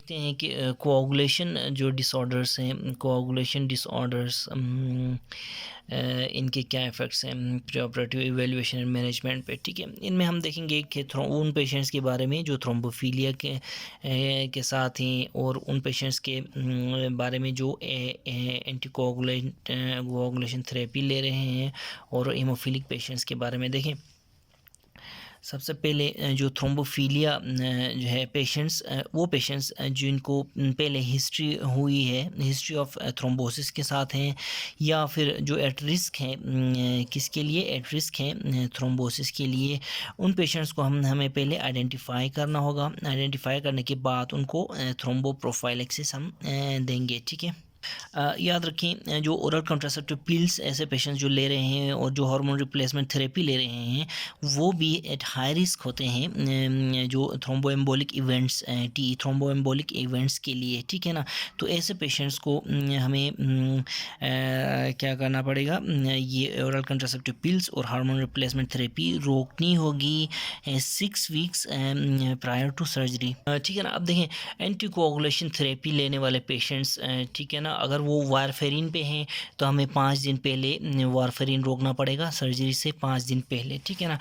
देखते हैं कि कोआगुलेशन जो डिसऑर्डर्स हैं, कोआगुलेशन डिसऑर्डर्स इनके क्या इफ़ेक्ट्स हैं प्रीऑपरेटिव इवैल्यूएशन एंड मैनेजमेंट पे, ठीक है। इनमें हम देखेंगे कि उन पेशेंट्स के बारे में जो थ्रोम्बोफीलिया के साथ हैं, और उन पेशेंट्स के बारे में जो कोआगुलेशन थेरेपी ले रहे हैं, और हीमोफिलिक पेशेंट्स के बारे में देखें। सबसे पहले जो थ्रोम्बोफीलिया जो है पेशेंट्स, वो पेशेंट्स जिनको पहले हिस्ट्री हुई है, हिस्ट्री ऑफ थ्रोम्बोसिस के साथ हैं, या फिर जो एट रिस्क हैं, किसके लिए एट रिस्क हैं थ्रोम्बोसिस के लिए, उन पेशेंट्स को हमें पहले आइडेंटिफाई करना होगा। आइडेंटिफाई करने के बाद उनको थ्रोम्बोप्रोफाइलेक्सिस हम देंगे, ठीक है। याद रखें जो ओरल कॉन्ट्रासेप्टिव पिल्स ऐसे पेशेंट्स जो ले रहे हैं, और जो हार्मोन रिप्लेसमेंट थेरेपी ले रहे हैं, वो भी एट हाई रिस्क होते हैं जो थ्रोम्बोएम्बोलिक इवेंट्स, थ्रोम्बोएम्बोलिक इवेंट्स के लिए, ठीक है ना। तो ऐसे पेशेंट्स को हमें क्या करना पड़ेगा, ये ओरल कॉन्ट्रासेप्टिव पिल्स और हार्मोन रिप्लेसमेंट थेरेपी रोकनी होगी 6 वीक्स प्रायर टू सर्जरी, ठीक है ना। अब देखें एंटीकोआगुलेशन थेरेपी लेने वाले पेशेंट्स, ठीक है ना, अगर वो वारफेरिन पे हैं तो हमें 5 दिन पहले वारफेरिन रोकना पड़ेगा सर्जरी से 5 दिन पहले, ठीक है ना।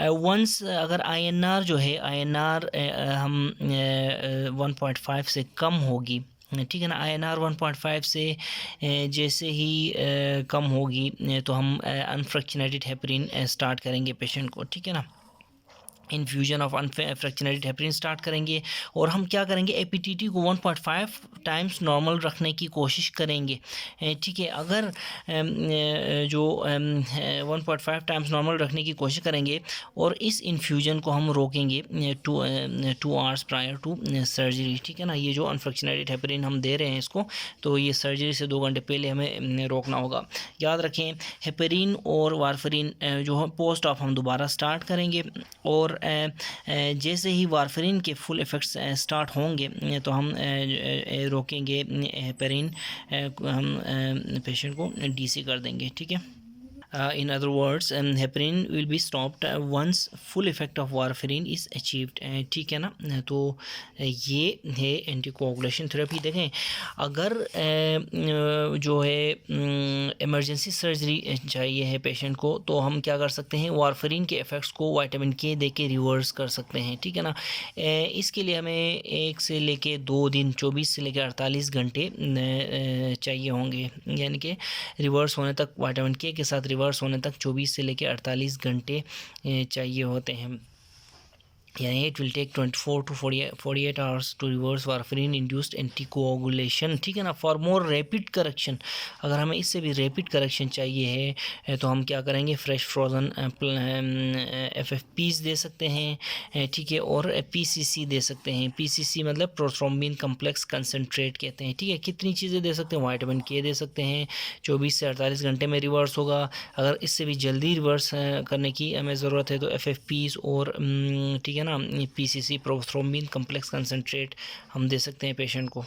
वंस अगर आईएनआर जो है, आईएनआर हम 1.5 से कम होगी, ठीक है ना, आईएनआर 1.5 से जैसे ही कम होगी तो हम अनफ्रैक्शनेटेड हेपरिन स्टार्ट करेंगे पेशेंट को, ठीक है ना। Infusion of unfractionated heparin start करेंगे, और हम क्या करेंगे, एपीटीटी को 1.5 टाइम्स नॉर्मल रखने की कोशिश करेंगे, ठीक है। अगर जो 1.5 टाइम्स नॉर्मल रखने की कोशिश करेंगे, और इस इन्फ्यूजन को हम रोकेंगे 2 आवर्स प्रायर टू सर्जरी, ठीक है ना। ये जो अनफ्रैक्शनेटेड हेपरिन हम दे रहे हैं इसको, तो ये सर्जरी से 2 घंटे पहले हमें रोकना होगा। याद रखें हेपरिन और वारफरिन जो है पोस्ट ऑफ हम दोबारा स्टार्ट करेंगे, और जैसे ही वारफरिन के फुल इफ़ेक्ट्स स्टार्ट होंगे तो हम रोकेंगे हेपरिन, हम पेशेंट को डीसी कर देंगे, ठीक है। In other words, heparin will be stopped once full effect of warfarin is achieved, ठीक है ना। तो ये है एंटीकोआगुलेशन थेरेपी। देखें अगर जो है इमरजेंसी सर्जरी चाहिए है पेशेंट को, तो हम क्या कर सकते हैं, वारफरिन के इफ़ेक्ट्स को विटामिन के दे के रिवर्स कर सकते हैं, ठीक है ना। इसके लिए हमें 1 से लेके 2 दिन 24 से लेके 48 घंटे चाहिए होंगे, यानी कि रिवर्स होने तक, विटामिन के साथ रिवर्स होने तक 24 से लेकर 48 घंटे चाहिए होते हैं, यानी it will take 24 to 48 hours to reverse warfarin induced anticoagulation, ठीक है ना। फॉर मोर रैपिड करेक्शन, अगर हमें इससे भी रैपिड करेक्शन चाहिए है तो हम क्या करेंगे, फ्रेश फ्रोज़न FFPs दे सकते हैं, ठीक है, और PCC दे सकते हैं। PCC मतलब प्रोथ्रोम्बिन कम्प्लेक्स कंसनट्रेट कहते हैं, ठीक है। कितनी चीज़ें दे सकते हैं, विटामिन के दे सकते हैं, 24 से 48 घंटे में रिवर्स होगा। अगर इससे भी जल्दी रिवर्स करने की हमें ज़रूरत है तो FFPs और ठीक है ना PCC प्रोथ्रोम्बिन कम्प्लेक्स कंसनट्रेट हम दे सकते हैं पेशेंट को।